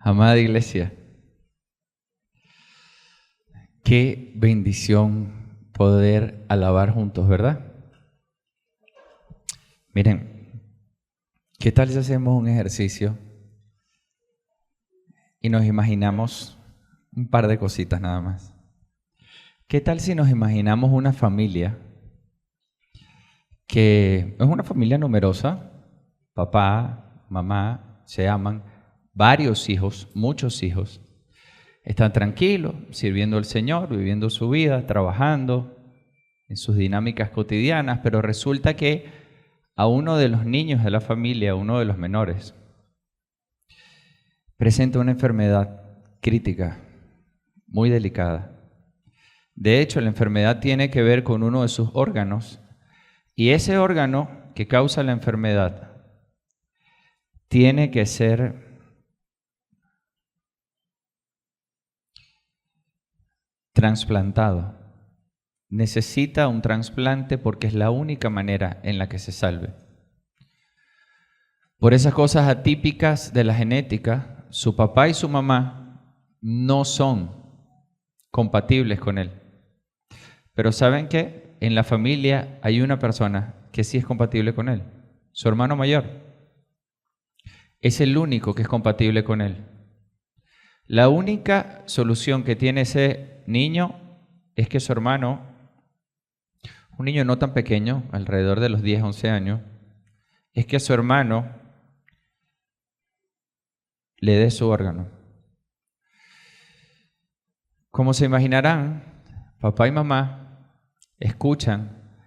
Amada iglesia, qué bendición poder alabar juntos, ¿verdad? Miren, ¿qué tal si hacemos un ejercicio y nos imaginamos un par de cositas nada más? ¿Qué tal si nos imaginamos una familia que es una familia numerosa? Papá, mamá, se aman, varios hijos, muchos hijos. Están tranquilos, sirviendo al Señor, viviendo su vida, trabajando en sus dinámicas cotidianas, pero resulta que a uno de los niños de la familia, uno de los menores, presenta una enfermedad crítica, muy delicada. De hecho, la enfermedad tiene que ver con uno de sus órganos, y ese órgano que causa la enfermedad tiene que ser trasplantado. Necesita un trasplante porque es la única manera en la que se salve. Por esas cosas atípicas de la genética, su papá y su mamá no son compatibles con él. Pero ¿saben qué? En la familia hay una persona que sí es compatible con él, su hermano mayor. Es el único que es compatible con él. La única solución que tiene ese niño es que su hermano, un niño no tan pequeño, alrededor de los 10, 11 años, es que su hermano le dé su órgano. Como se imaginarán, papá y mamá escuchan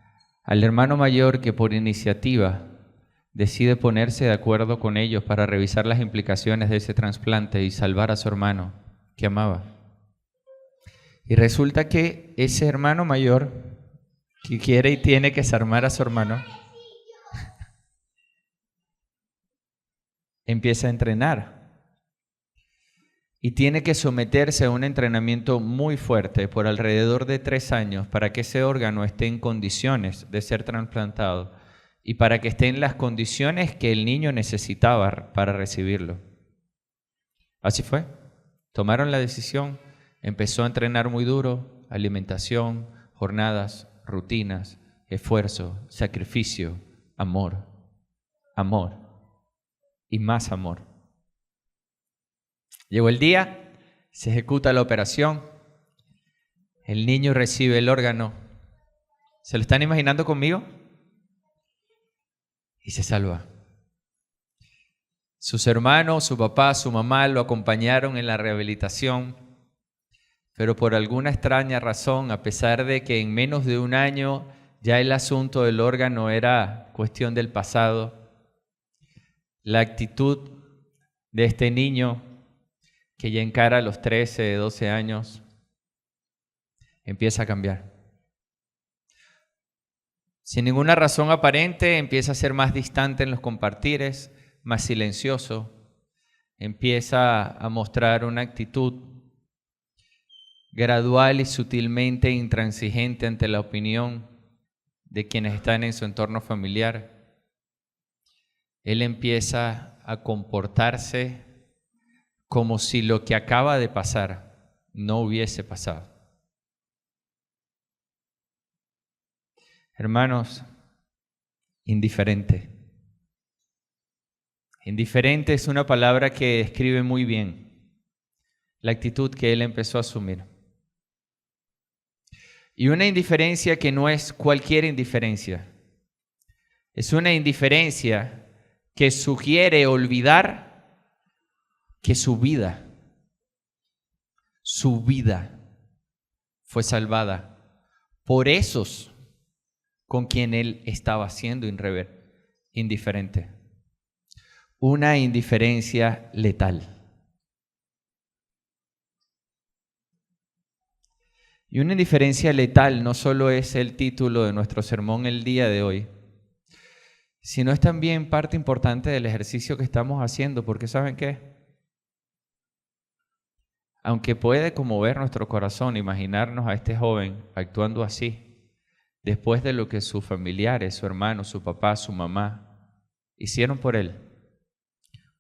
al hermano mayor que por iniciativa decide ponerse de acuerdo con ellos para revisar las implicaciones de ese trasplante y salvar a su hermano que amaba. Y resulta que ese hermano mayor que quiere y tiene que salvar a su hermano empieza a entrenar y tiene que someterse a un entrenamiento muy fuerte por alrededor de 3 años para que ese órgano esté en condiciones de ser trasplantado y para que esté en las condiciones que el niño necesitaba para recibirlo. Así fue. Tomaron la decisión, empezó a entrenar muy duro, alimentación, jornadas, rutinas, esfuerzo, sacrificio, amor, amor y más amor. Llegó el día, se ejecuta la operación, el niño recibe el órgano. ¿Se lo están imaginando conmigo? Y se salva. Sus hermanos, su papá, su mamá lo acompañaron en la rehabilitación, pero por alguna extraña razón, a pesar de que en menos de un año ya el asunto del órgano era cuestión del pasado, la actitud de este niño que ya encara los 13, 12 años, empieza a cambiar. Sin ninguna razón aparente, empieza a ser más distante en los compartires, más silencioso, empieza a mostrar una actitud gradual y sutilmente intransigente ante la opinión de quienes están en su entorno familiar. Él empieza a comportarse como si lo que acaba de pasar no hubiese pasado. Hermanos, indiferente. Indiferente es una palabra que describe muy bien la actitud que él empezó a asumir. Y una indiferencia que no es cualquier indiferencia. Es una indiferencia que sugiere olvidar que su vida fue salvada por esos con quien él estaba siendo indiferente. Una indiferencia letal. Y una indiferencia letal no solo es el título de nuestro sermón el día de hoy, sino es también parte importante del ejercicio que estamos haciendo, porque ¿saben qué? Aunque puede conmover nuestro corazón imaginarnos a este joven actuando así, después de lo que sus familiares, su hermano, su papá, su mamá hicieron por él,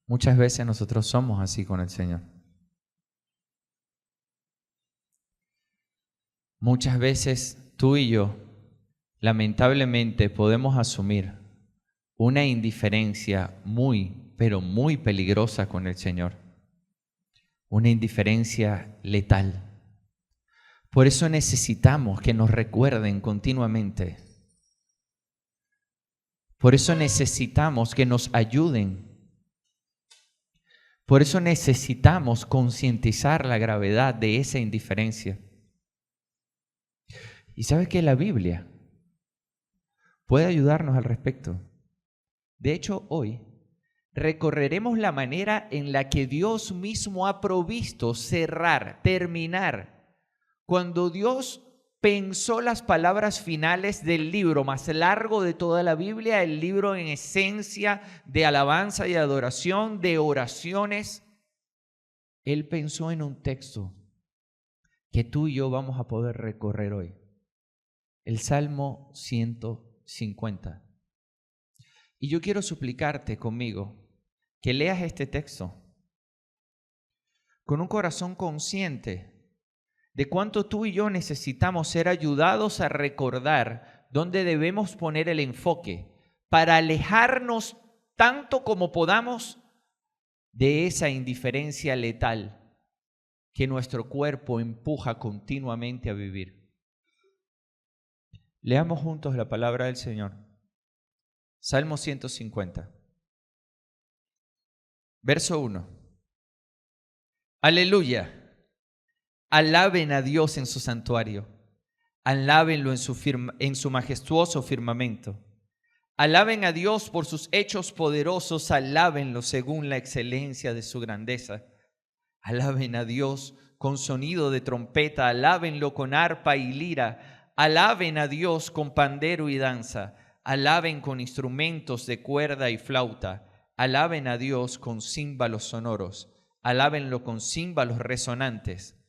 Muchas veces nosotros somos así con el Señor. Muchas veces tú y yo, lamentablemente, podemos asumir una indiferencia muy, pero muy peligrosa con el Señor. Una indiferencia letal. Por eso necesitamos que nos recuerden continuamente. Por eso necesitamos que nos ayuden. Por eso necesitamos concientizar la gravedad de esa indiferencia. Y sabes que la Biblia puede ayudarnos al respecto. De hecho, hoy recorreremos la manera en la que Dios mismo ha provisto cerrar, terminar. Cuando Dios pensó las palabras finales del libro más largo de toda la Biblia, el libro en esencia de alabanza y adoración, de oraciones, Él pensó en un texto que tú y yo vamos a poder recorrer hoy. El Salmo 150. Y yo quiero suplicarte conmigo que leas este texto con un corazón consciente de cuánto tú y yo necesitamos ser ayudados a recordar dónde debemos poner el enfoque para alejarnos tanto como podamos de esa indiferencia letal que nuestro cuerpo empuja continuamente a vivir. Leamos juntos la palabra del Señor. Salmo 150. Verso 1. Aleluya. Alaben a Dios en su santuario. Alábenlo en su majestuoso firmamento. Alaben a Dios por sus hechos poderosos. Alábenlo según la excelencia de su grandeza. Alaben a Dios con sonido de trompeta. Alábenlo con arpa y lira. Alaben a Dios con pandero y danza. Alaben con instrumentos de cuerda y flauta. Alaben a Dios con címbalos sonoros. Alábenlo con címbalos resonantes.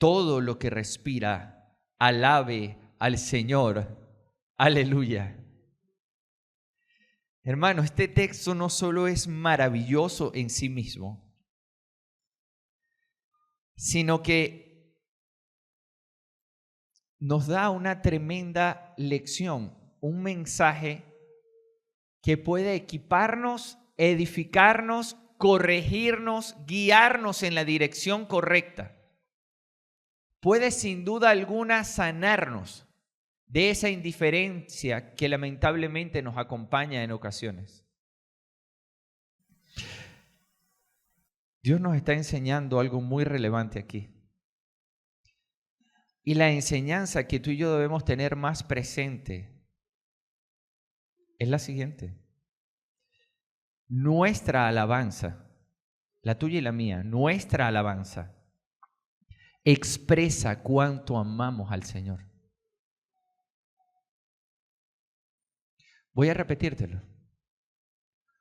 Todo lo que respira, alabe al Señor. Aleluya. Hermano, este texto no solo es maravilloso en sí mismo, sino que nos da una tremenda lección, un mensaje que puede equiparnos, edificarnos, corregirnos, guiarnos en la dirección correcta. Puede sin duda alguna sanarnos de esa indiferencia que lamentablemente nos acompaña en ocasiones. Dios nos está enseñando algo muy relevante aquí. Y la enseñanza que tú y yo debemos tener más presente es la siguiente. Nuestra alabanza, la tuya y la mía, nuestra alabanza expresa cuánto amamos al Señor. Voy a repetírtelo.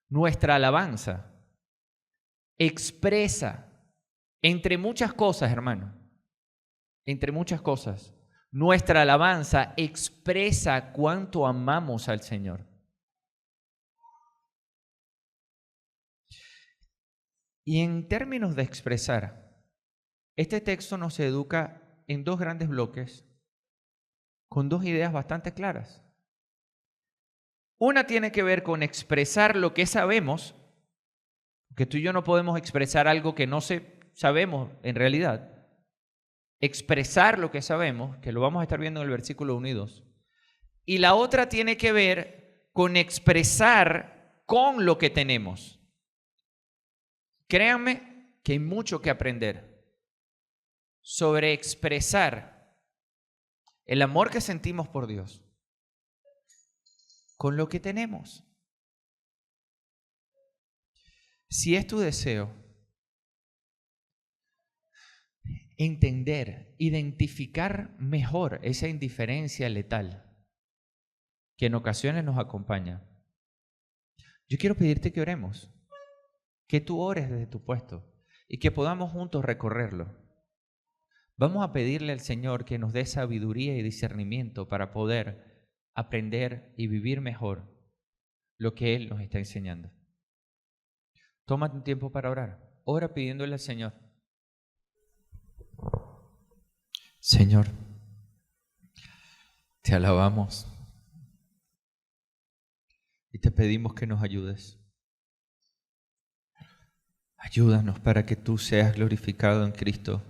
Nuestra alabanza expresa, entre muchas cosas, hermano, entre muchas cosas, nuestra alabanza expresa cuánto amamos al Señor. Y en términos de expresar, este texto nos educa en dos grandes bloques con dos ideas bastante claras. Una tiene que ver con expresar lo que sabemos, que tú y yo no podemos expresar algo que no sabemos en realidad. Expresar lo que sabemos, que lo vamos a estar viendo en el versículo 1 y 2. Y la otra tiene que ver con expresar con lo que tenemos. Créanme que hay mucho que aprender sobre expresar el amor que sentimos por Dios con lo que tenemos. Si es tu deseo entender, identificar mejor esa indiferencia letal que en ocasiones nos acompaña, yo quiero pedirte que oremos, que tú ores desde tu puesto y que podamos juntos recorrerlo. Vamos a pedirle al Señor que nos dé sabiduría y discernimiento para poder aprender y vivir mejor lo que Él nos está enseñando. Tómate un tiempo para orar. Ora pidiéndole al Señor. Señor, te alabamos y te pedimos que nos ayudes. Ayúdanos para que tú seas glorificado en Cristo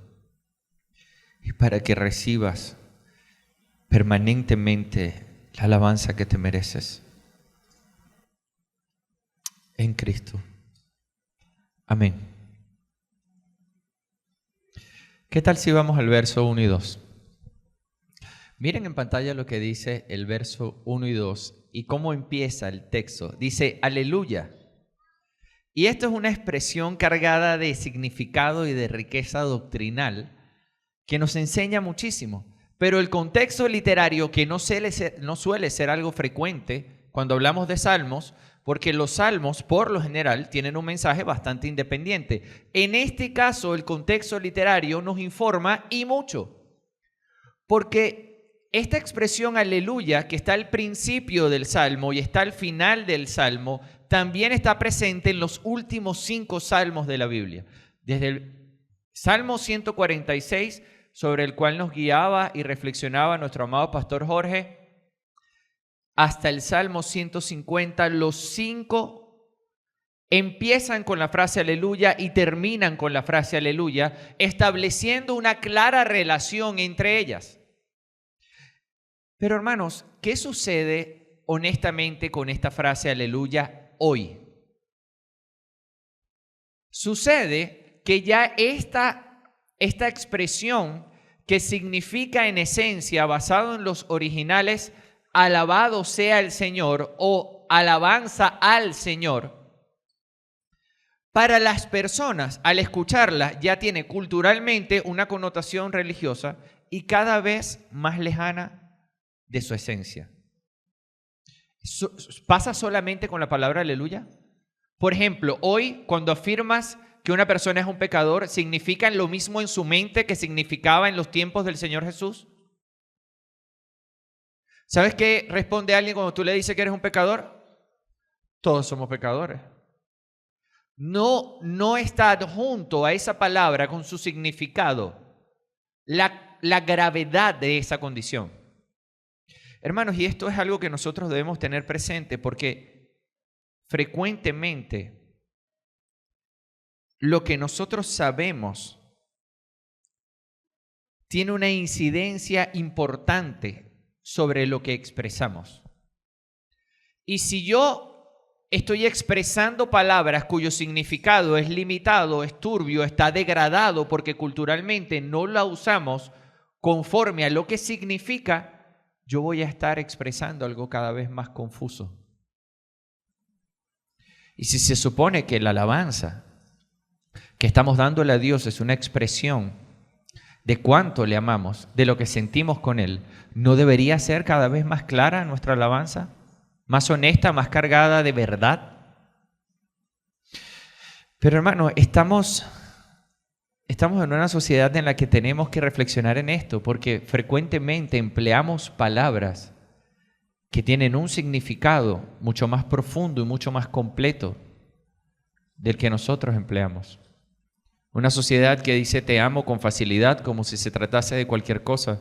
y para que recibas permanentemente la alabanza que te mereces. En Cristo. Amén. ¿Qué tal si vamos al verso 1 y 2? Miren en pantalla lo que dice el verso 1 y 2 y cómo empieza el texto. Dice, aleluya. Y esto es una expresión cargada de significado y de riqueza doctrinal que nos enseña muchísimo. Pero el contexto literario, que no suele ser algo frecuente cuando hablamos de salmos, porque los salmos, por lo general, tienen un mensaje bastante independiente. En este caso, el contexto literario nos informa y mucho. Porque esta expresión aleluya, que está al principio del salmo y está al final del salmo, también está presente en los últimos 5 salmos de la Biblia. Desde el Salmo 146, sobre el cual nos guiaba y reflexionaba nuestro amado pastor Jorge, hasta el Salmo 150, los 5 empiezan con la frase aleluya y terminan con la frase aleluya, estableciendo una clara relación entre ellas. Pero hermanos, ¿qué sucede honestamente con esta frase aleluya hoy? Sucede que ya esta expresión, que significa en esencia, basado en los originales, alabado sea el Señor o alabanza al Señor, para las personas al escucharla ya tiene culturalmente una connotación religiosa y cada vez más lejana de su esencia. ¿Pasa solamente con la palabra aleluya? Por ejemplo, hoy cuando afirmas que una persona es un pecador, ¿significan lo mismo en su mente que significaba en los tiempos del Señor Jesús? ¿Sabes qué responde alguien cuando tú le dices que eres un pecador? Todos somos pecadores. No está adjunto a esa palabra con su significado la gravedad de esa condición. Hermanos, y esto es algo que nosotros debemos tener presente porque frecuentemente lo que nosotros sabemos tiene una incidencia importante sobre lo que expresamos. Y si yo estoy expresando palabras cuyo significado es limitado, es turbio, está degradado porque culturalmente no la usamos conforme a lo que significa, yo voy a estar expresando algo cada vez más confuso. Y si se supone que la alabanza que estamos dándole a Dios es una expresión de cuánto le amamos, de lo que sentimos con Él, ¿no debería ser cada vez más clara nuestra alabanza? ¿Más honesta, más cargada de verdad? Pero hermano, estamos en una sociedad en la que tenemos que reflexionar en esto, porque frecuentemente empleamos palabras que tienen un significado mucho más profundo y mucho más completo del que nosotros empleamos. Una sociedad que dice te amo con facilidad como si se tratase de cualquier cosa.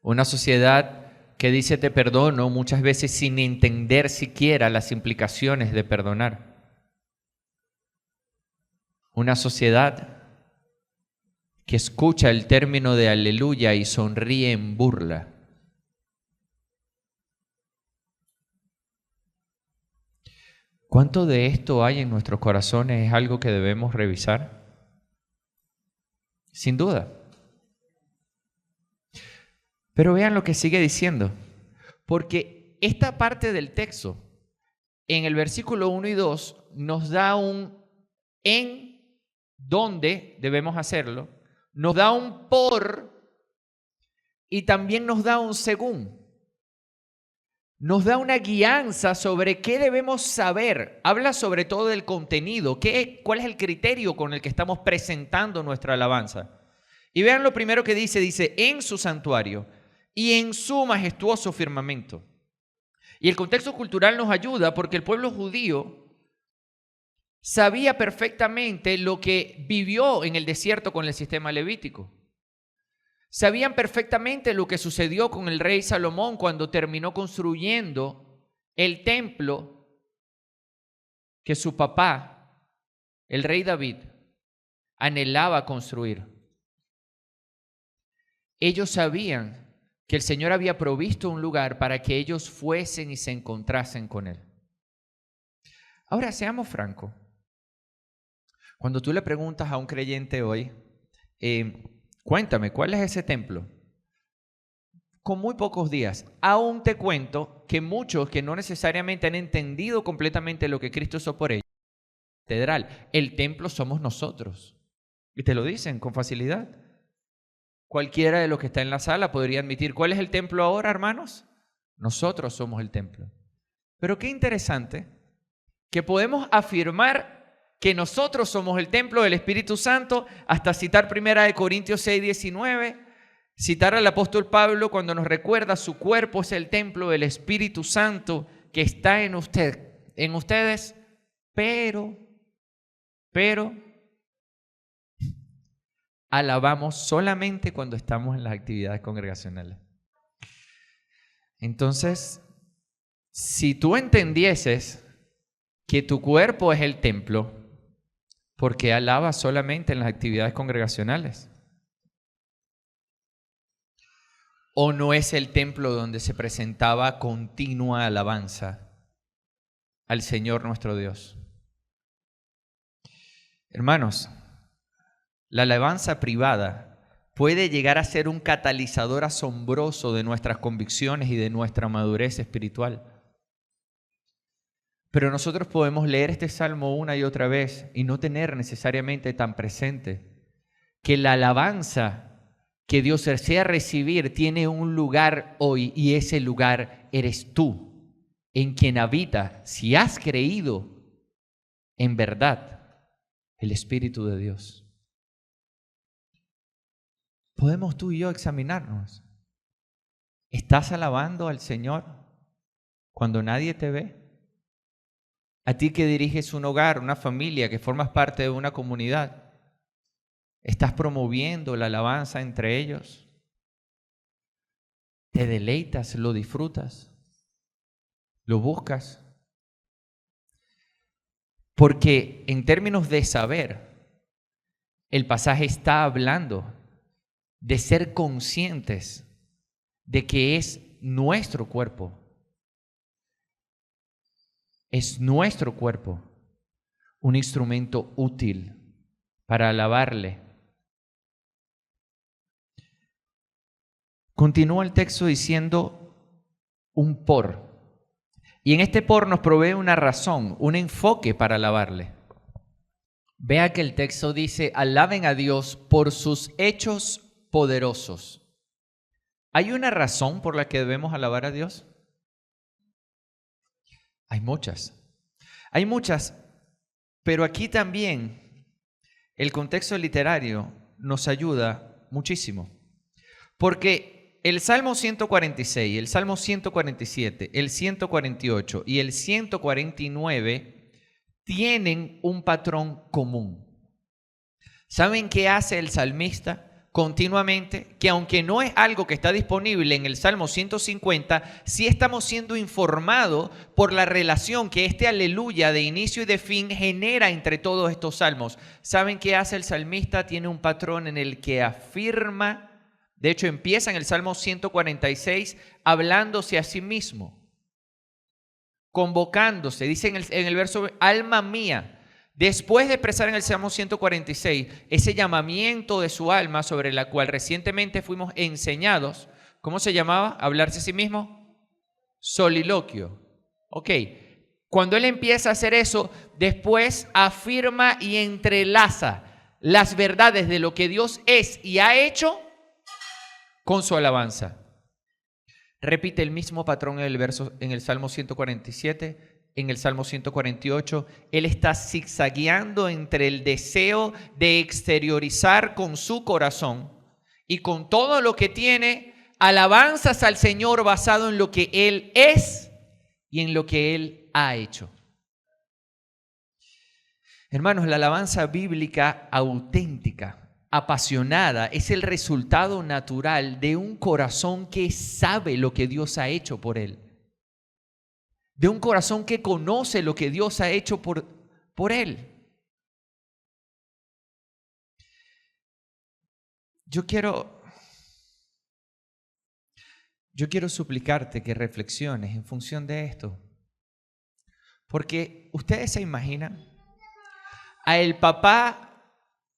Una sociedad que dice te perdono muchas veces sin entender siquiera las implicaciones de perdonar. Una sociedad que escucha el término de aleluya y sonríe en burla. ¿Cuánto de esto hay en nuestros corazones? Es algo que debemos revisar. Sin duda. Pero vean lo que sigue diciendo. Porque esta parte del texto, en el versículo 1 y 2, nos da un en dónde debemos hacerlo, nos da un por y también nos da un según. Nos da una guianza sobre qué debemos saber. Habla sobre todo del contenido. ¿Cuál es el criterio con el que estamos presentando nuestra alabanza? Y vean lo primero que dice en su santuario y en su majestuoso firmamento. Y el contexto cultural nos ayuda porque el pueblo judío sabía perfectamente lo que vivió en el desierto con el sistema levítico. Sabían perfectamente lo que sucedió con el rey Salomón cuando terminó construyendo el templo que su papá, el rey David, anhelaba construir. Ellos sabían que el Señor había provisto un lugar para que ellos fuesen y se encontrasen con Él. Ahora, seamos francos. Cuando tú le preguntas a un creyente hoy, cuéntame, ¿cuál es ese templo? Con muy pocos días, aún te cuento que muchos que no necesariamente han entendido completamente lo que Cristo hizo por ellos, el templo somos nosotros. Y te lo dicen con facilidad. Cualquiera de los que está en la sala podría admitir, ¿cuál es el templo ahora, hermanos? Nosotros somos el templo. Pero qué interesante que podemos afirmar que nosotros somos el templo del Espíritu Santo, hasta citar 1 Corintios 6:19, citar al apóstol Pablo cuando nos recuerda su cuerpo es el templo del Espíritu Santo que está en ustedes, pero alabamos solamente cuando estamos en las actividades congregacionales. Entonces, si tú entendieses que tu cuerpo es el templo, ¿por qué alabas solamente en las actividades congregacionales? ¿O no es el templo donde se presentaba continua alabanza al Señor nuestro Dios? Hermanos, la alabanza privada puede llegar a ser un catalizador asombroso de nuestras convicciones y de nuestra madurez espiritual. Pero nosotros podemos leer este salmo una y otra vez y no tener necesariamente tan presente que la alabanza que Dios desea recibir tiene un lugar hoy, y ese lugar eres tú, en quien habita, si has creído en verdad, el Espíritu de Dios. Podemos tú y yo examinarnos. ¿Estás alabando al Señor cuando nadie te ve? A ti que diriges un hogar, una familia, que formas parte de una comunidad, ¿estás promoviendo la alabanza entre ellos? ¿Te deleitas, lo disfrutas, lo buscas? Porque en términos de saber, el pasaje está hablando de ser conscientes de que es nuestro cuerpo. Es nuestro cuerpo un instrumento útil para alabarle. Continúa el texto diciendo un por. Y en este por nos provee una razón, un enfoque para alabarle. Vea que el texto dice, alaben a Dios por sus hechos poderosos. ¿Hay una razón por la que debemos alabar a Dios? Hay muchas, pero aquí también el contexto literario nos ayuda muchísimo. Porque el Salmo 146, el Salmo 147, el 148 y el 149 tienen un patrón común. ¿Saben qué hace el salmista continuamente? Que aunque no es algo que está disponible en el Salmo 150, sí estamos siendo informados por la relación que este aleluya de inicio y de fin genera entre todos estos salmos. ¿Saben qué hace el salmista? Tiene un patrón en el que afirma, de hecho empieza en el Salmo 146 hablándose a sí mismo, convocándose, dice en el verso, alma mía. Después de expresar en el Salmo 146 ese llamamiento de su alma sobre la cual recientemente fuimos enseñados, ¿cómo se llamaba? ¿Hablarse a sí mismo? Soliloquio. Ok, cuando él empieza a hacer eso, después afirma y entrelaza las verdades de lo que Dios es y ha hecho con su alabanza. Repite el mismo patrón en el Salmo 147. En el Salmo 148, él está zigzagueando entre el deseo de exteriorizar con su corazón y con todo lo que tiene alabanzas al Señor basado en lo que Él es y en lo que Él ha hecho. Hermanos, la alabanza bíblica auténtica, apasionada, es el resultado natural de un corazón que sabe lo que Dios ha hecho por él. De un corazón que conoce lo que Dios ha hecho por él. Yo quiero suplicarte que reflexiones en función de esto. Porque ustedes se imaginan a el papá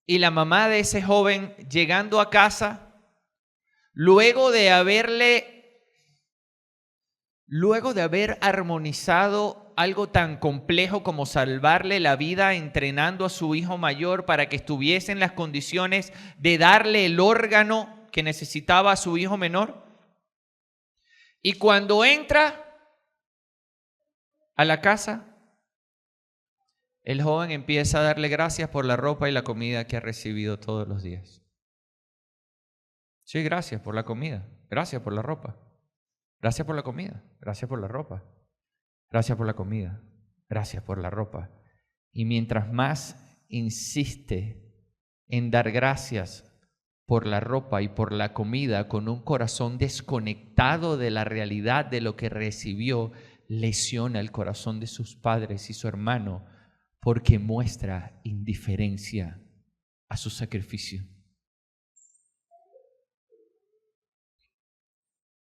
y la mamá de ese joven llegando a casa luego de haber armonizado algo tan complejo como salvarle la vida entrenando a su hijo mayor para que estuviese en las condiciones de darle el órgano que necesitaba a su hijo menor. Y cuando entra a la casa, el joven empieza a darle gracias por la ropa y la comida que ha recibido todos los días. Sí, gracias por la comida, gracias por la ropa, gracias por la comida, gracias por la ropa, gracias por la comida, gracias por la ropa. Y mientras más insiste en dar gracias por la ropa y por la comida con un corazón desconectado de la realidad de lo que recibió, lesiona el corazón de sus padres y su hermano porque muestra indiferencia a su sacrificio.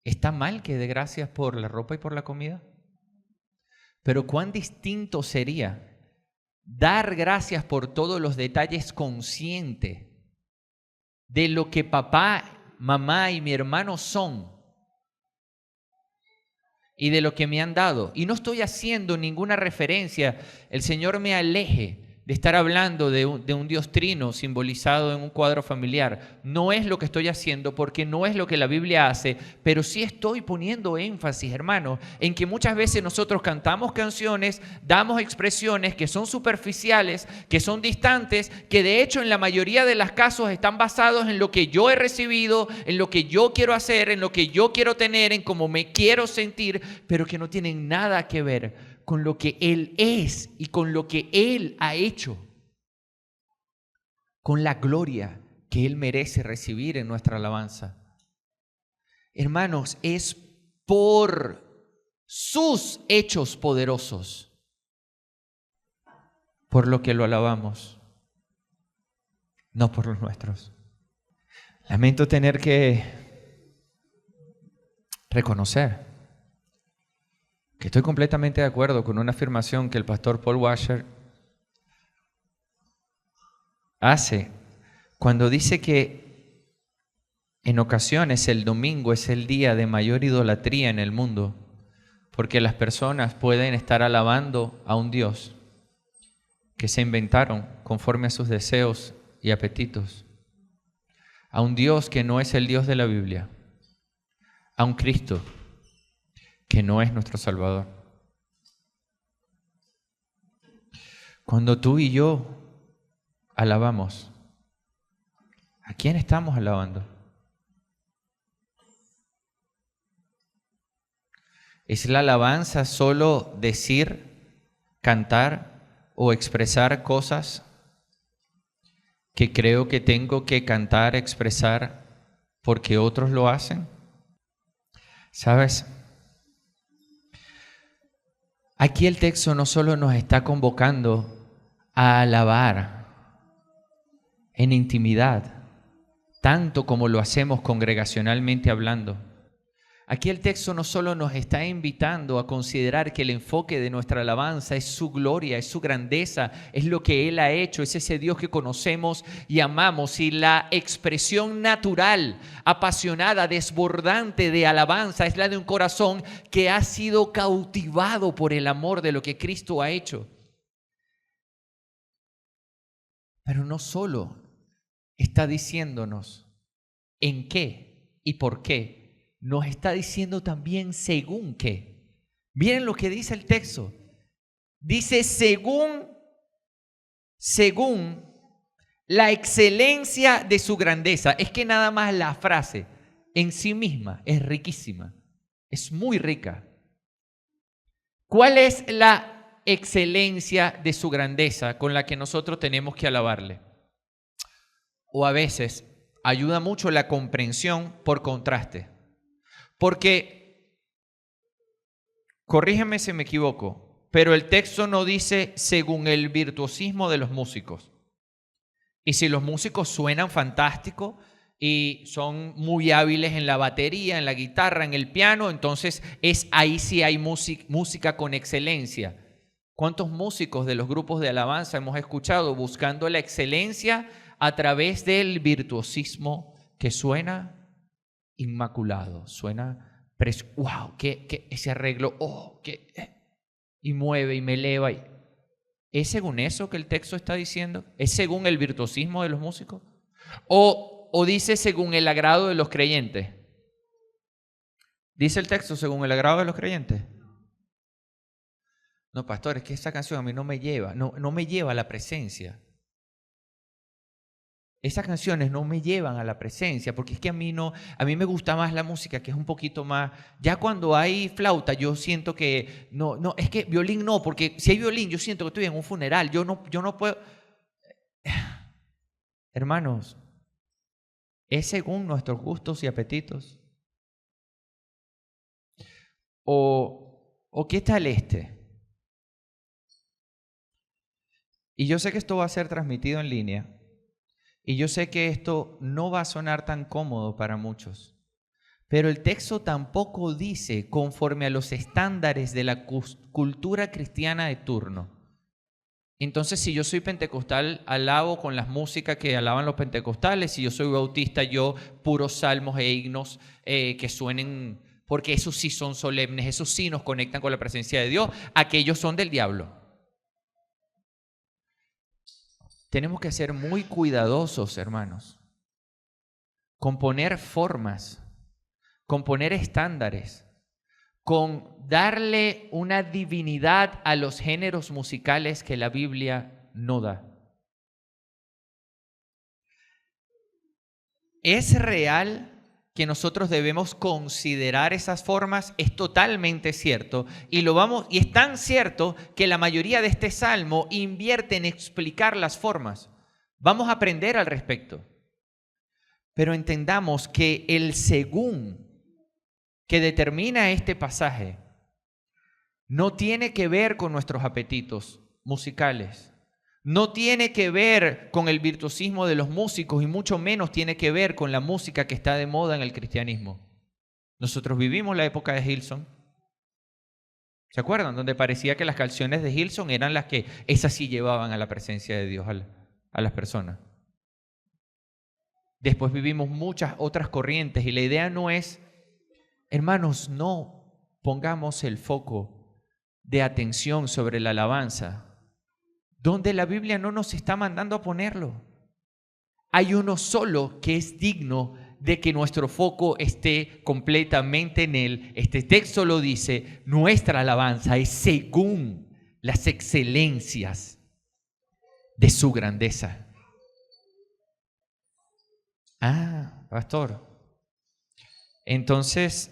¿Está mal que dé gracias por la ropa y por la comida? Pero cuán distinto sería dar gracias por todos los detalles consciente de lo que papá, mamá y mi hermano son y de lo que me han dado. Y no estoy haciendo ninguna referencia. El Señor me aleje de estar hablando de un Dios trino simbolizado en un cuadro familiar. No es lo que estoy haciendo porque no es lo que la Biblia hace, pero sí estoy poniendo énfasis, hermano, en que muchas veces nosotros cantamos canciones, damos expresiones que son superficiales, que son distantes, que de hecho en la mayoría de los casos están basados en lo que yo he recibido, en lo que yo quiero hacer, en lo que yo quiero tener, en cómo me quiero sentir, pero que no tienen nada que ver con lo que Él es y con lo que Él ha hecho, con la gloria que Él merece recibir en nuestra alabanza. Hermanos, es por sus hechos poderosos por lo que lo alabamos, no por los nuestros. Lamento tener que reconocer que estoy completamente de acuerdo con una afirmación que el pastor Paul Washer hace cuando dice que en ocasiones el domingo es el día de mayor idolatría en el mundo, porque las personas pueden estar alabando a un Dios que se inventaron conforme a sus deseos y apetitos, a un Dios que no es el Dios de la Biblia, a un Cristo que no es nuestro Salvador. Cuando tú y yo alabamos, ¿a quién estamos alabando? ¿Es la alabanza solo decir, cantar o expresar cosas que creo que tengo que cantar, expresar porque otros lo hacen? ¿Sabes? Aquí el texto no solo nos está convocando a alabar en intimidad, tanto como lo hacemos congregacionalmente hablando. Aquí el texto no solo nos está invitando a considerar que el enfoque de nuestra alabanza es su gloria, es su grandeza, es lo que Él ha hecho, es ese Dios que conocemos y amamos. Y la expresión natural, apasionada, desbordante de alabanza es la de un corazón que ha sido cautivado por el amor de lo que Cristo ha hecho. Pero no solo está diciéndonos en qué y por qué, nos está diciendo también según qué. Miren lo que dice el texto. Dice según la excelencia de su grandeza. Es que nada más la frase en sí misma es riquísima. Es muy rica. ¿Cuál es la excelencia de su grandeza con la que nosotros tenemos que alabarle. O a veces ayuda mucho la comprensión por contraste. Porque, corrígeme si me equivoco, pero el texto no dice según el virtuosismo de los músicos. Y si los músicos suenan fantástico y son muy hábiles en la batería, en la guitarra, en el piano, entonces ahí sí hay música con excelencia. ¿Cuántos músicos de los grupos de alabanza hemos escuchado buscando la excelencia a través del virtuosismo que suena inmaculado, suena, wow, que ese arreglo, y mueve y me eleva? ¿Es según eso que el texto está diciendo? ¿Es según el virtuosismo de los músicos? ¿O dice según el agrado de los creyentes? ¿Dice el texto según el agrado de los creyentes? No, pastor, es que esa canción a mí no me lleva a la presencia. Esas canciones no me llevan a la presencia, porque es que a mí me gusta más la música que es un poquito más. Ya cuando hay flauta, yo siento que no, es que violín no, porque si hay violín, yo siento que estoy en un funeral. Yo no puedo. Hermanos, ¿es según nuestros gustos y apetitos? ¿O qué tal este? Y yo sé que esto va a ser transmitido en línea. Y yo sé que esto no va a sonar tan cómodo para muchos, pero el texto tampoco dice conforme a los estándares de la cultura cristiana de turno. Entonces, si yo soy pentecostal, alabo con las músicas que alaban los pentecostales. Si yo soy bautista, yo puros salmos e himnos que suenen, porque esos sí son solemnes, esos sí nos conectan con la presencia de Dios. Aquellos son del diablo. Tenemos que ser muy cuidadosos, hermanos, con poner formas, con poner estándares, con darle una divinidad a los géneros musicales que la Biblia no da. ¿Es real que nosotros debemos considerar esas formas? Es totalmente cierto, y es tan cierto que la mayoría de este salmo invierte en explicar las formas. Vamos a aprender al respecto. Pero entendamos que el según que determina este pasaje no tiene que ver con nuestros apetitos musicales. No tiene que ver con el virtuosismo de los músicos y mucho menos tiene que ver con la música que está de moda en el cristianismo. Nosotros vivimos la época de Hillsong. ¿Se acuerdan? Donde parecía que las canciones de Hillsong eran las que esas sí llevaban a la presencia de Dios a las personas. Después vivimos muchas otras corrientes y la idea no es, hermanos, no pongamos el foco de atención sobre la alabanza donde la Biblia no nos está mandando a ponerlo. Hay uno solo que es digno de que nuestro foco esté completamente en él. Este texto lo dice, nuestra alabanza es según las excelencias de su grandeza. Ah, pastor. Entonces,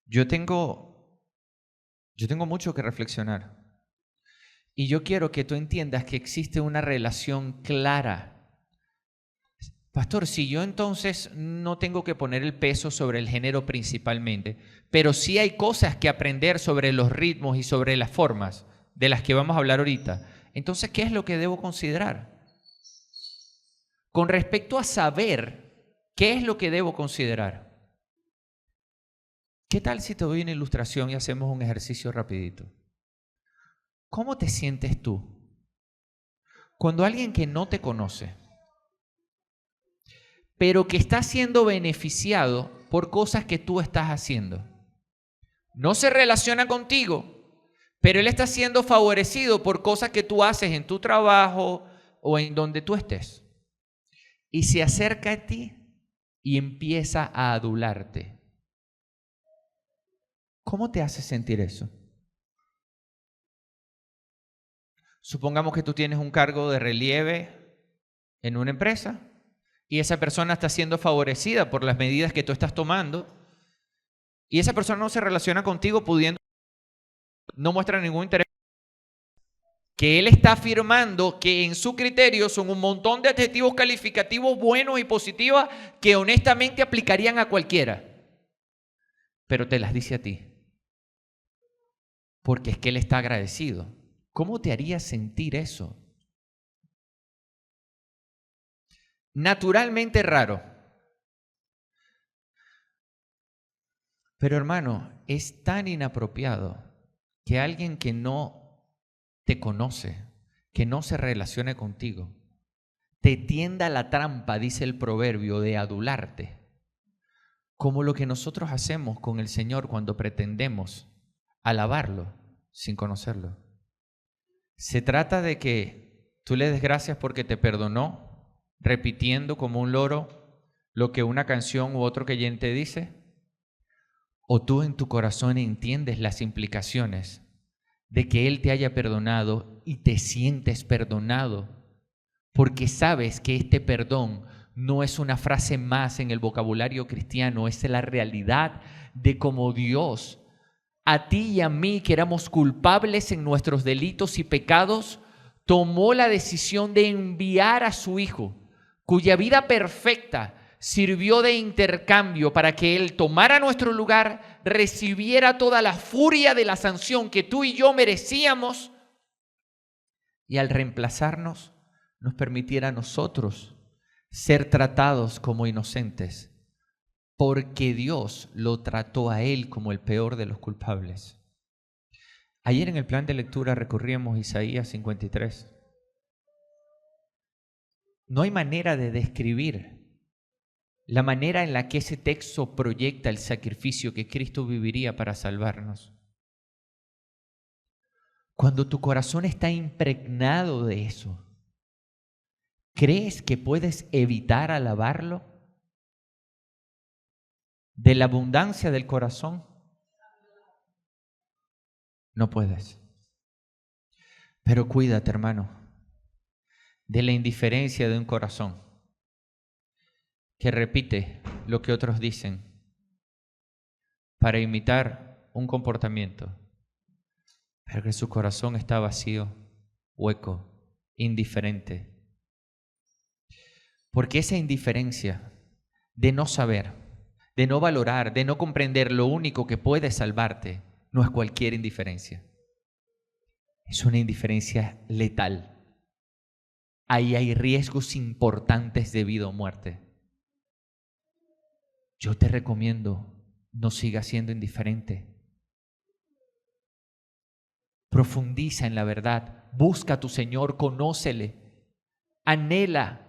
yo tengo mucho que reflexionar. Y yo quiero que tú entiendas que existe una relación clara. Pastor, si yo entonces no tengo que poner el peso sobre el género principalmente, pero sí hay cosas que aprender sobre los ritmos y sobre las formas de las que vamos a hablar ahorita, entonces, ¿qué es lo que debo considerar? Con respecto a saber qué es lo que debo considerar, ¿qué tal si te doy una ilustración y hacemos un ejercicio rapidito? ¿Cómo te sientes tú cuando alguien que no te conoce, pero que está siendo beneficiado por cosas que tú estás haciendo, no se relaciona contigo, pero él está siendo favorecido por cosas que tú haces en tu trabajo o en donde tú estés, y se acerca a ti y empieza a adularte? ¿Cómo te hace sentir eso? Supongamos que tú tienes un cargo de relieve en una empresa y esa persona está siendo favorecida por las medidas que tú estás tomando y esa persona no se relaciona contigo pudiendo, no muestra ningún interés, que él está afirmando que en su criterio son un montón de adjetivos calificativos buenos y positivos que honestamente aplicarían a cualquiera, pero te las dice a ti, porque es que él está agradecido. ¿Cómo te haría sentir eso? Naturalmente raro. Pero hermano, es tan inapropiado que alguien que no te conoce, que no se relacione contigo, te tienda la trampa, dice el proverbio, de adularte, como lo que nosotros hacemos con el Señor cuando pretendemos alabarlo sin conocerlo. Se trata de que tú le des gracias porque te perdonó, repitiendo como un loro lo que una canción u otro creyente dice, o tú en tu corazón entiendes las implicaciones de que Él te haya perdonado y te sientes perdonado, porque sabes que este perdón no es una frase más en el vocabulario cristiano, es la realidad de cómo Dios, a ti y a mí, que éramos culpables en nuestros delitos y pecados, tomó la decisión de enviar a su Hijo, cuya vida perfecta sirvió de intercambio para que Él tomara nuestro lugar, recibiera toda la furia de la sanción que tú y yo merecíamos y al reemplazarnos nos permitiera a nosotros ser tratados como inocentes, porque Dios lo trató a Él como el peor de los culpables. Ayer en el plan de lectura recorríamos Isaías 53. No hay manera de describir la manera en la que ese texto proyecta el sacrificio que Cristo viviría para salvarnos. Cuando tu corazón está impregnado de eso, ¿crees que puedes evitar alabarlo? De la abundancia del corazón, no puedes. Pero cuídate, hermano, de la indiferencia de un corazón que repite lo que otros dicen para imitar un comportamiento, pero que su corazón está vacío, hueco, indiferente. Porque esa indiferencia de no saber, de no valorar, de no comprender lo único que puede salvarte, no es cualquier indiferencia. Es una indiferencia letal. Ahí hay riesgos importantes de vida o muerte. Yo te recomiendo, no sigas siendo indiferente. Profundiza en la verdad, busca a tu Señor, conócele, anhela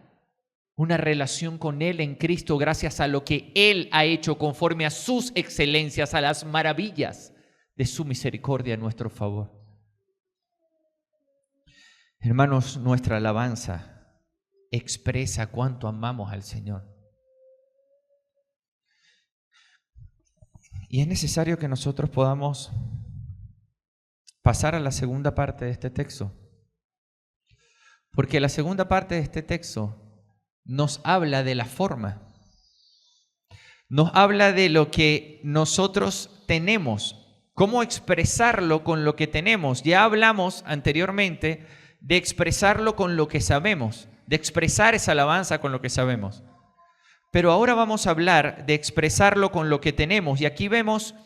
una relación con Él en Cristo gracias a lo que Él ha hecho conforme a sus excelencias, a las maravillas de su misericordia a nuestro favor. Hermanos, nuestra alabanza expresa cuánto amamos al Señor. Y es necesario que nosotros podamos pasar a la segunda parte de este texto, porque la segunda parte de este texto nos habla de la forma, nos habla de lo que nosotros tenemos, cómo expresarlo con lo que tenemos. Ya hablamos anteriormente de expresarlo con lo que sabemos, de expresar esa alabanza con lo que sabemos. Pero ahora vamos a hablar de expresarlo con lo que tenemos, y aquí vemos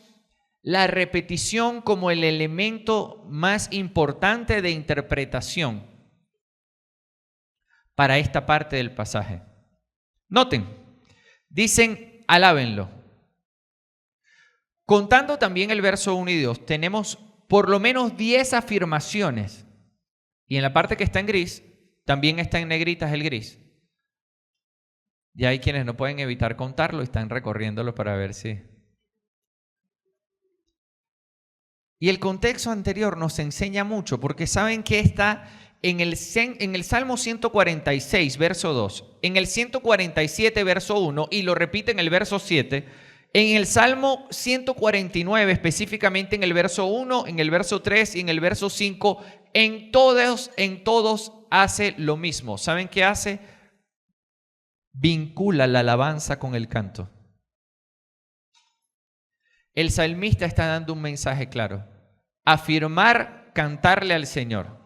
la repetición como el elemento más importante de interpretación para esta parte del pasaje. Noten, dicen, alábenlo. Contando también el verso 1 y 2, tenemos por lo menos 10 afirmaciones. Y en la parte que está en gris, también está en negritas el gris. Ya hay quienes no pueden evitar contarlo y están recorriéndolo para ver si. Y el contexto anterior nos enseña mucho, porque saben que está en el Salmo 146, verso 2, en el 147, verso 1, y lo repite en el verso 7, en el Salmo 149, específicamente en el verso 1, en el verso 3 y en el verso 5, en todos hace lo mismo. ¿Saben qué hace? Vincula la alabanza con el canto. el salmista está dando un mensaje claro. Afirmar, cantarle al Señor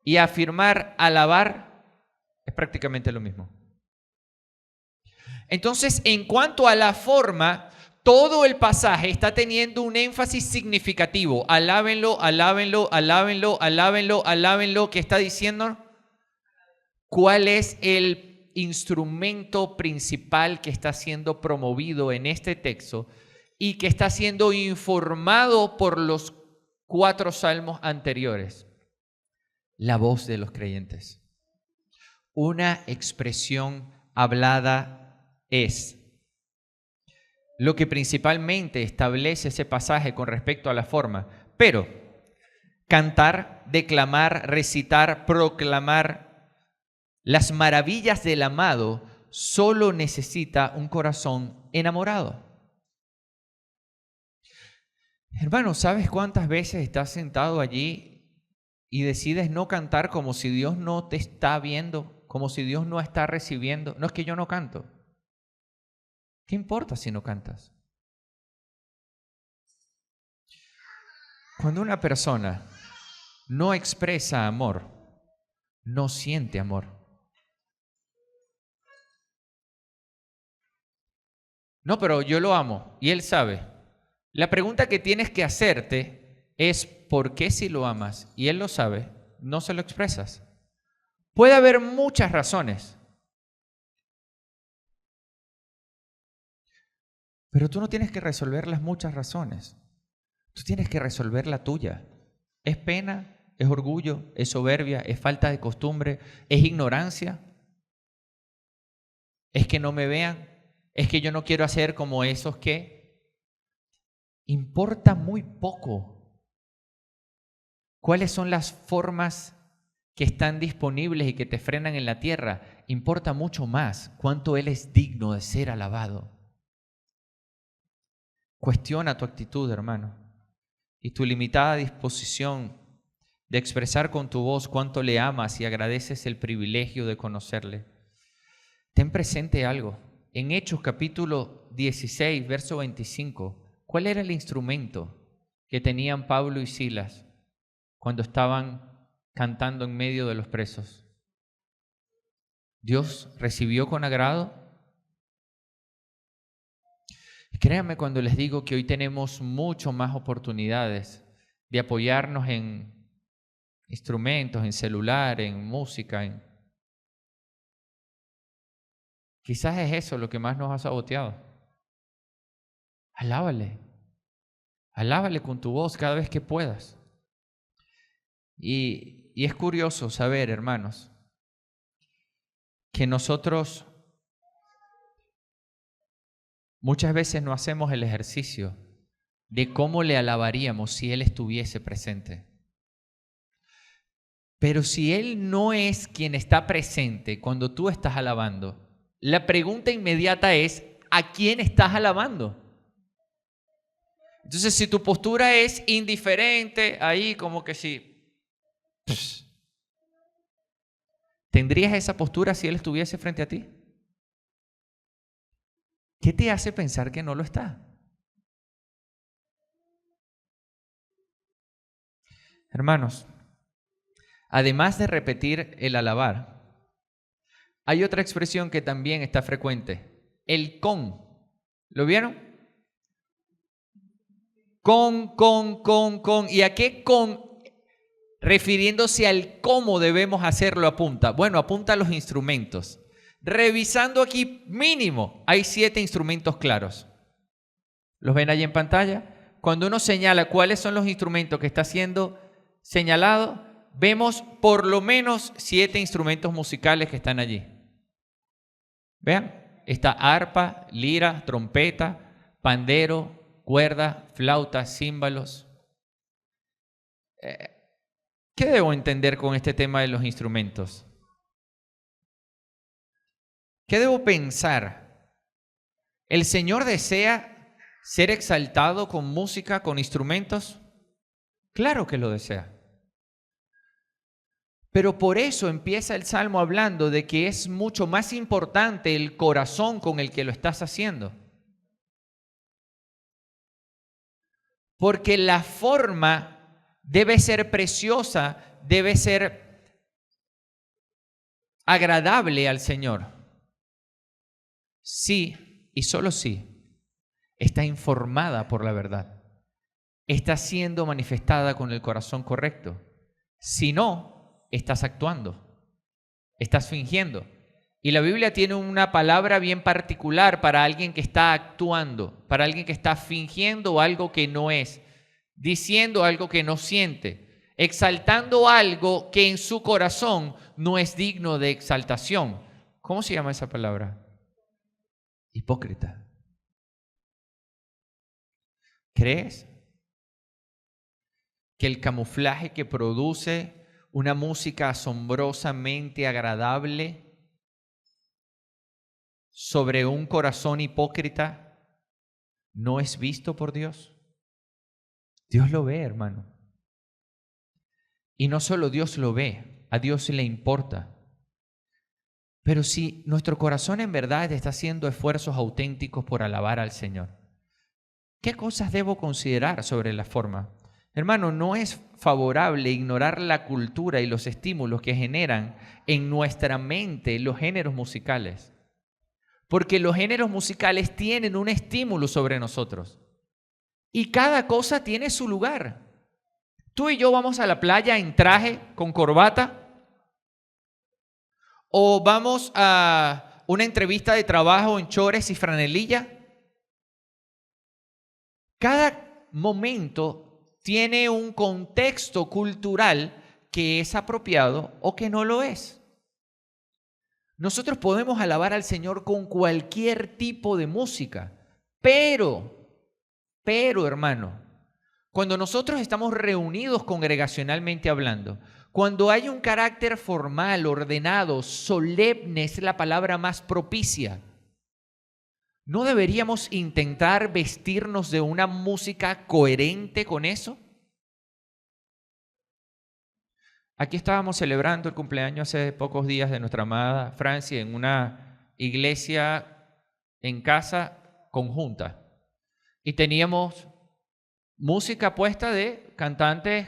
y afirmar, alabar, es prácticamente lo mismo. Entonces, en cuanto a la forma, todo el pasaje está teniendo un énfasis significativo. Alábenlo, alábenlo, alábenlo, alábenlo, alábenlo. ¿Qué está diciendo? ¿Cuál es el instrumento principal que está siendo promovido en este texto y que está siendo informado por los 4 salmos anteriores? La voz de los creyentes. Una expresión hablada es lo que principalmente establece ese pasaje con respecto a la forma. Pero cantar, declamar, recitar, proclamar las maravillas del amado solo necesita un corazón enamorado. Hermano, ¿sabes cuántas veces estás sentado allí y decides no cantar como si Dios no te está viendo, como si Dios no está recibiendo? No es que yo no canto. ¿Qué importa si no cantas? Cuando una persona no expresa amor, no siente amor. No, pero yo lo amo y él sabe. La pregunta que tienes que hacerte es ¿por qué si lo amas y él lo sabe, no se lo expresas? Puede haber muchas razones. Pero tú no tienes que resolver las muchas razones. Tú tienes que resolver la tuya. ¿Es pena? ¿Es orgullo? ¿Es soberbia? ¿Es falta de costumbre? ¿Es ignorancia? ¿Es que no me vean? ¿Es que yo no quiero hacer como esos que? Importa muy poco. ¿Cuáles son las formas que están disponibles y que te frenan en la tierra? Importa mucho más cuánto Él es digno de ser alabado. Cuestiona tu actitud, hermano, y tu limitada disposición de expresar con tu voz cuánto le amas y agradeces el privilegio de conocerle. Ten presente algo. En Hechos capítulo 16, verso 25, ¿cuál era el instrumento que tenían Pablo y Silas cuando estaban cantando en medio de los presos? ¿Dios recibió con agrado? Créanme cuando les digo que hoy tenemos mucho más oportunidades de apoyarnos en instrumentos, en celular, en música. Quizás es eso lo que más nos ha saboteado. Alábale. Alábale con tu voz cada vez que puedas. Y es curioso saber, hermanos, que nosotros muchas veces no hacemos el ejercicio de cómo le alabaríamos si Él estuviese presente. Pero si Él no es quien está presente cuando tú estás alabando, la pregunta inmediata es, ¿a quién estás alabando? Entonces, si tu postura es indiferente, ahí como que sí, ¿tendrías esa postura si Él estuviese frente a ti? ¿Qué te hace pensar que no lo está? Hermanos, además de repetir el alabar, hay otra expresión que también está frecuente, el con. ¿Lo vieron? Con. ¿Y a qué con? Refiriéndose al cómo debemos hacerlo apunta. Bueno, apunta a los instrumentos. Revisando aquí mínimo, hay 7 instrumentos claros. ¿Los ven ahí en pantalla? Cuando uno señala cuáles son los instrumentos que está siendo señalado, vemos por lo menos 7 instrumentos musicales que están allí. Vean, está arpa, lira, trompeta, pandero, cuerda, flauta, címbalos. ¿Qué debo entender con este tema de los instrumentos? ¿Qué debo pensar? ¿El Señor desea ser exaltado con música, con instrumentos? Claro que lo desea. Pero por eso empieza el Salmo hablando de que es mucho más importante el corazón con el que lo estás haciendo. Porque la forma debe ser preciosa, debe ser agradable al Señor. Sí, y solo sí, está informada por la verdad. Está siendo manifestada con el corazón correcto. Si no, estás actuando, estás fingiendo. Y la Biblia tiene una palabra bien particular para alguien que está actuando, para alguien que está fingiendo algo que no es, diciendo algo que no siente, exaltando algo que en su corazón no es digno de exaltación. ¿Cómo se llama esa palabra? Hipócrita. ¿Crees que el camuflaje que produce una música asombrosamente agradable sobre un corazón hipócrita no es visto por Dios? Dios lo ve, hermano. Y no solo Dios lo ve, a Dios le importa. Pero si nuestro corazón en verdad está haciendo esfuerzos auténticos por alabar al Señor, ¿qué cosas debo considerar sobre la forma? Hermano, no es favorable ignorar la cultura y los estímulos que generan en nuestra mente los géneros musicales. Porque los géneros musicales tienen un estímulo sobre nosotros. Y cada cosa tiene su lugar. Tú y yo vamos a la playa en traje, con corbata, o vamos a una entrevista de trabajo en chores y franelilla. Cada momento tiene un contexto cultural que es apropiado o que no lo es. Nosotros podemos alabar al Señor con cualquier tipo de música, pero, hermano, cuando nosotros estamos reunidos congregacionalmente hablando, cuando hay un carácter formal, ordenado, solemne, es la palabra más propicia, ¿no deberíamos intentar vestirnos de una música coherente con eso? Aquí estábamos celebrando el cumpleaños hace pocos días de nuestra amada Francia en una iglesia en casa conjunta. Y teníamos música puesta de cantantes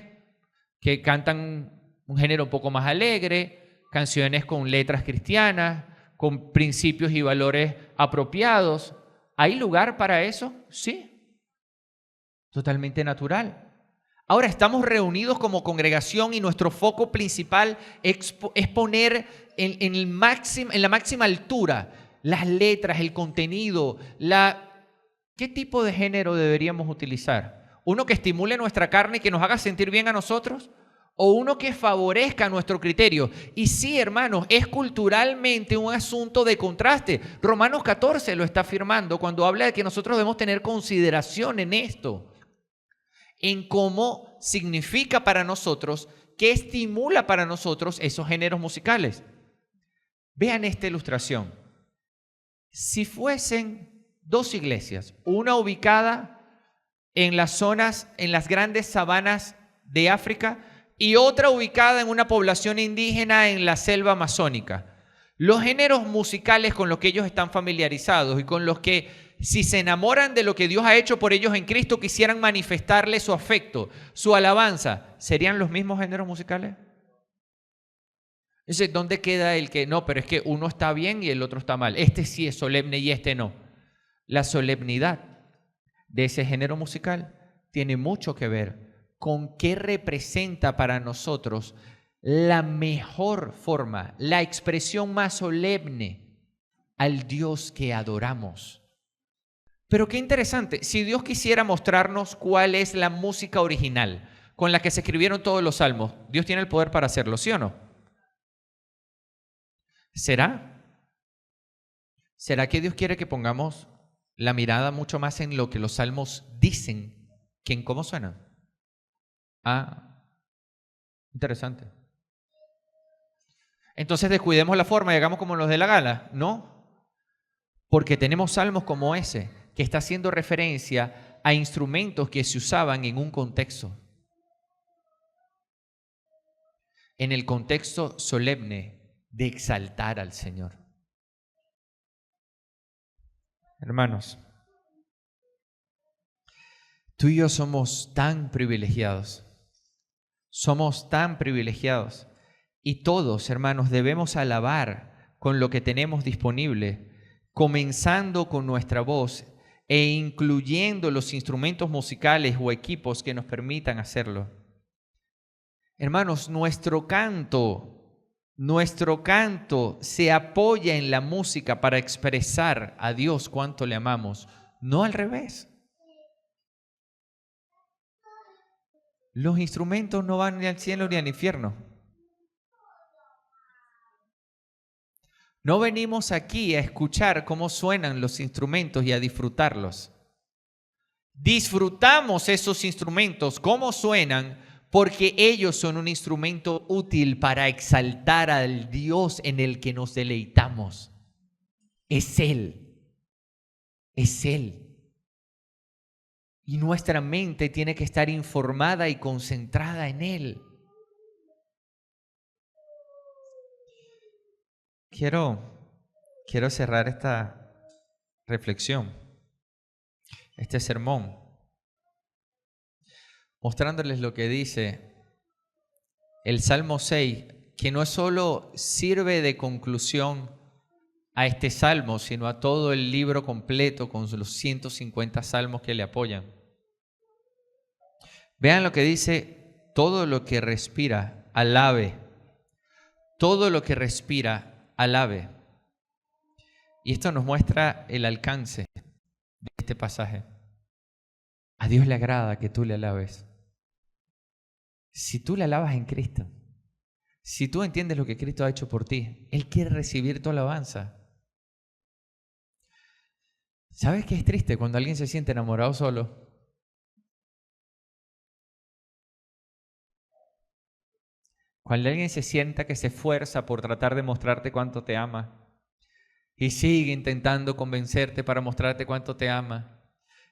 que cantan un género un poco más alegre, canciones con letras cristianas, con principios y valores apropiados. ¿Hay lugar para eso? Sí, totalmente natural. Ahora estamos reunidos como congregación y nuestro foco principal es poner en la máxima altura las letras, el contenido, ¿qué tipo de género deberíamos utilizar? ¿Uno que estimule nuestra carne y que nos haga sentir bien a nosotros? ¿O uno que favorezca nuestro criterio? Y sí, hermanos, es culturalmente un asunto de contraste. Romanos 14 lo está afirmando cuando habla de que nosotros debemos tener consideración en esto, en cómo significa para nosotros, qué estimula para nosotros esos géneros musicales. Vean esta ilustración. Si fuesen dos iglesias, una ubicada en las zonas, en las grandes sabanas de África y otra ubicada en una población indígena en la selva amazónica, los géneros musicales con los que ellos están familiarizados y con los que, si se enamoran de lo que Dios ha hecho por ellos en Cristo, quisieran manifestarle su afecto, su alabanza, ¿serían los mismos géneros musicales? Entonces, ¿dónde queda el que no, pero es que uno está bien y el otro está mal? Este sí es solemne y este no. La solemnidad de ese género musical tiene mucho que ver con qué representa para nosotros la mejor forma, la expresión más solemne al Dios que adoramos. Pero qué interesante, si Dios quisiera mostrarnos cuál es la música original con la que se escribieron todos los salmos, Dios tiene el poder para hacerlo, ¿sí o no? ¿Será? ¿Será que Dios quiere que pongamos la mirada mucho más en lo que los salmos dicen que en cómo suenan? Ah, interesante. Entonces descuidemos la forma y hagamos como nos dé la gana. No, porque tenemos salmos como ese, que está haciendo referencia a instrumentos que se usaban en un contexto. En el contexto solemne de exaltar al Señor. Hermanos, Tú y yo somos tan privilegiados. Somos tan privilegiados. Y todos, hermanos, debemos alabar con lo que tenemos disponible, comenzando con nuestra voz e incluyendo los instrumentos musicales o equipos que nos permitan hacerlo. Hermanos, nuestro canto se apoya en la música para expresar a Dios cuánto le amamos, no al revés. Los instrumentos no van ni al cielo ni al infierno. No venimos aquí a escuchar cómo suenan los instrumentos y a disfrutarlos. Disfrutamos esos instrumentos, cómo suenan, porque ellos son un instrumento útil para exaltar al Dios en el que nos deleitamos. Es Él. Es Él. Y nuestra mente tiene que estar informada y concentrada en Él. Quiero cerrar esta reflexión, este sermón, mostrándoles lo que dice el Salmo 6, que no solo sirve de conclusión a este salmo, sino a todo el libro completo con los 150 salmos que le apoyan. Vean lo que dice: todo lo que respira, alabe. Todo lo que respira, alabe. Y esto nos muestra el alcance de este pasaje. A Dios le agrada que tú le alabes. Si tú le alabas en Cristo, si tú entiendes lo que Cristo ha hecho por ti, Él quiere recibir tu alabanza. ¿Sabes qué es triste cuando alguien se siente enamorado solo? Cuando alguien se sienta que se esfuerza por tratar de mostrarte cuánto te ama y sigue intentando convencerte para mostrarte cuánto te ama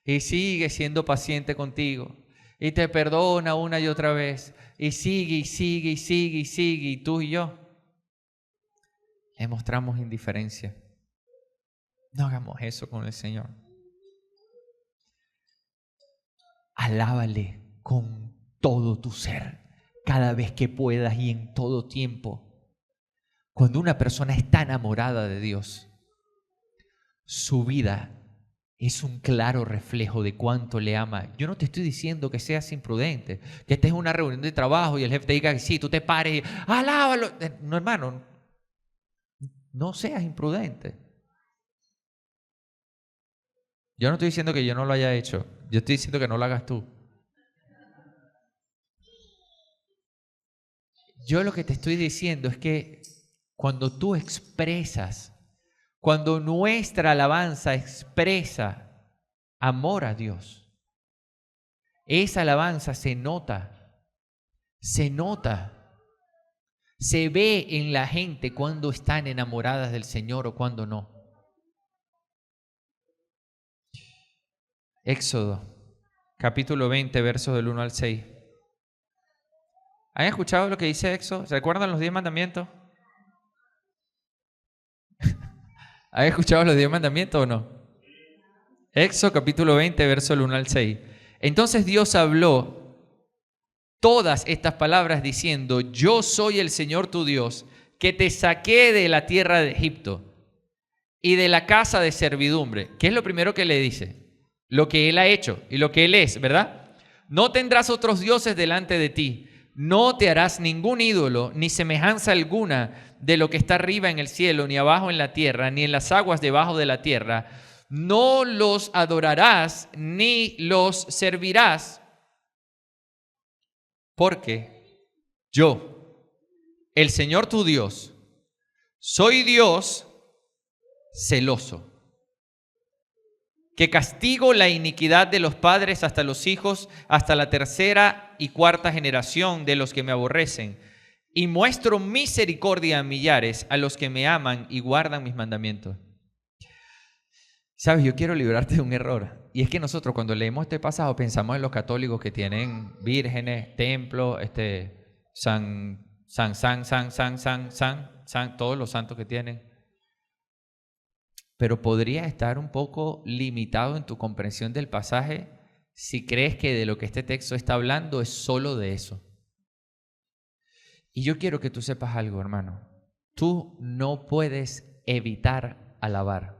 y sigue siendo paciente contigo y te perdona una y otra vez y sigue y sigue y sigue y sigue, y tú y yo le mostramos indiferencia. No hagamos eso con el Señor. Alábale con todo tu ser, cada vez que puedas y en todo tiempo. Cuando una persona está enamorada de Dios, su vida es un claro reflejo de cuánto le ama. Yo no te estoy diciendo que seas imprudente, que estés en una reunión de trabajo y el jefe te diga que sí, tú te pares y alábalo. No, hermano, no seas imprudente. Yo no estoy diciendo que yo no lo haya hecho, yo estoy diciendo que no lo hagas tú. Yo lo que te estoy diciendo es que cuando tú expresas, cuando nuestra alabanza expresa amor a Dios, esa alabanza se nota, se ve en la gente cuando están enamoradas del Señor o cuando no. Éxodo, capítulo 20, versos del 1 al 6. ¿Han escuchado lo que dice Éxodo? ¿Recuerdan los 10 mandamientos? ¿Han escuchado los 10 mandamientos o no? Éxodo capítulo 20, verso del 1 al 6. Entonces Dios habló todas estas palabras diciendo: yo soy el Señor tu Dios, que te saqué de la tierra de Egipto y de la casa de servidumbre. ¿Qué es lo primero que le dice? Lo que Él ha hecho y lo que Él es, ¿verdad? No tendrás otros dioses delante de ti. No te harás ningún ídolo, ni semejanza alguna de lo que está arriba en el cielo, ni abajo en la tierra, ni en las aguas debajo de la tierra. No los adorarás, ni los servirás, porque yo, el Señor tu Dios, soy Dios celoso, que castigo la iniquidad de los padres hasta los hijos, hasta la tercera y cuarta generación de los que me aborrecen, y muestro misericordia a millares, a los que me aman y guardan mis mandamientos. Sabes, yo quiero librarte de un error, y es que nosotros cuando leemos este pasaje pensamos en los católicos que tienen vírgenes, templos, todos los santos que tienen. Pero podría estar un poco limitado en tu comprensión del pasaje si crees que de lo que este texto está hablando es solo de eso. Y yo quiero que tú sepas algo, hermano. Tú no puedes evitar alabar.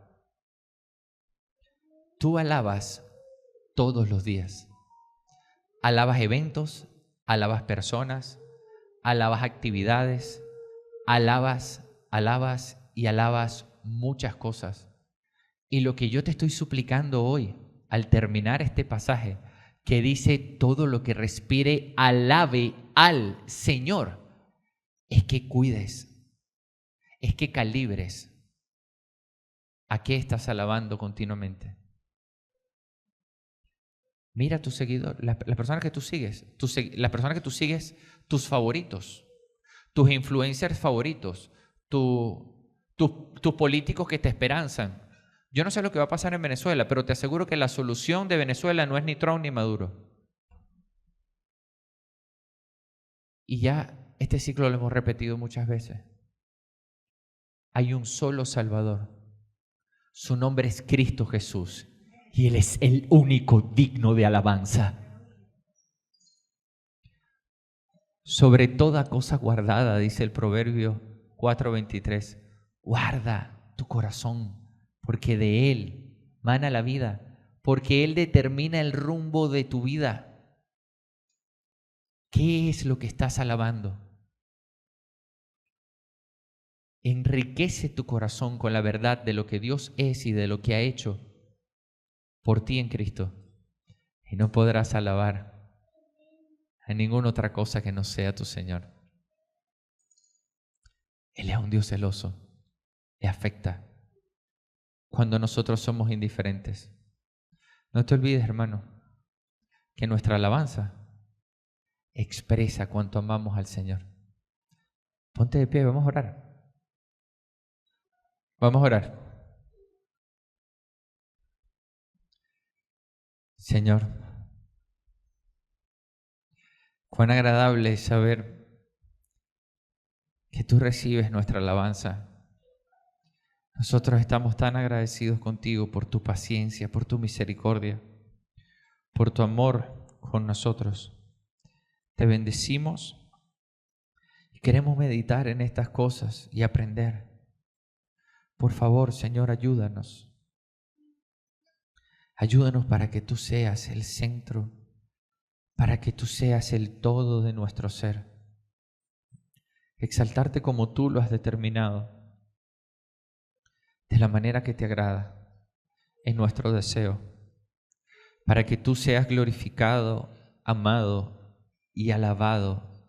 Tú alabas todos los días. Alabas eventos, alabas personas, alabas actividades, alabas y alabas muchas cosas. Y lo que yo te estoy suplicando hoy, al terminar este pasaje, que dice todo lo que respire, alabe al Señor, es que cuides, es que calibres a qué estás alabando continuamente. Mira a tu seguidor, las personas que tú sigues, las personas que tú sigues, tus favoritos, tus influencers favoritos, tus políticos que te esperanzan. Yo no sé lo que va a pasar en Venezuela, pero te aseguro que la solución de Venezuela no es ni Trump ni Maduro. Y ya este ciclo lo hemos repetido muchas veces. Hay un solo Salvador. Su nombre es Cristo Jesús. Y Él es el único digno de alabanza. Sobre toda cosa guardada, dice el Proverbio 4:23, guarda tu corazón, porque de él mana la vida, porque él determina el rumbo de tu vida. ¿Qué es lo que estás alabando? Enriquece tu corazón con la verdad de lo que Dios es y de lo que ha hecho por ti en Cristo, y no podrás alabar a ninguna otra cosa que no sea tu Señor. Él es un Dios celoso, le afecta cuando nosotros somos indiferentes. No te olvides, hermano, que nuestra alabanza expresa cuánto amamos al Señor. Ponte de pie, vamos a orar. Vamos a orar. Señor, cuán agradable es saber que tú recibes nuestra alabanza. Nosotros estamos tan agradecidos contigo por tu paciencia, por tu misericordia, por tu amor con nosotros. Te bendecimos y queremos meditar en estas cosas y aprender. Por favor, Señor, ayúdanos. Ayúdanos para que tú seas el centro, para que tú seas el todo de nuestro ser. Exaltarte como tú lo has determinado, de la manera que te agrada, es nuestro deseo, para que tú seas glorificado, amado y alabado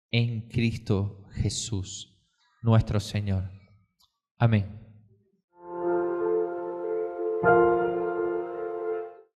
en Cristo Jesús, nuestro Señor. Amén.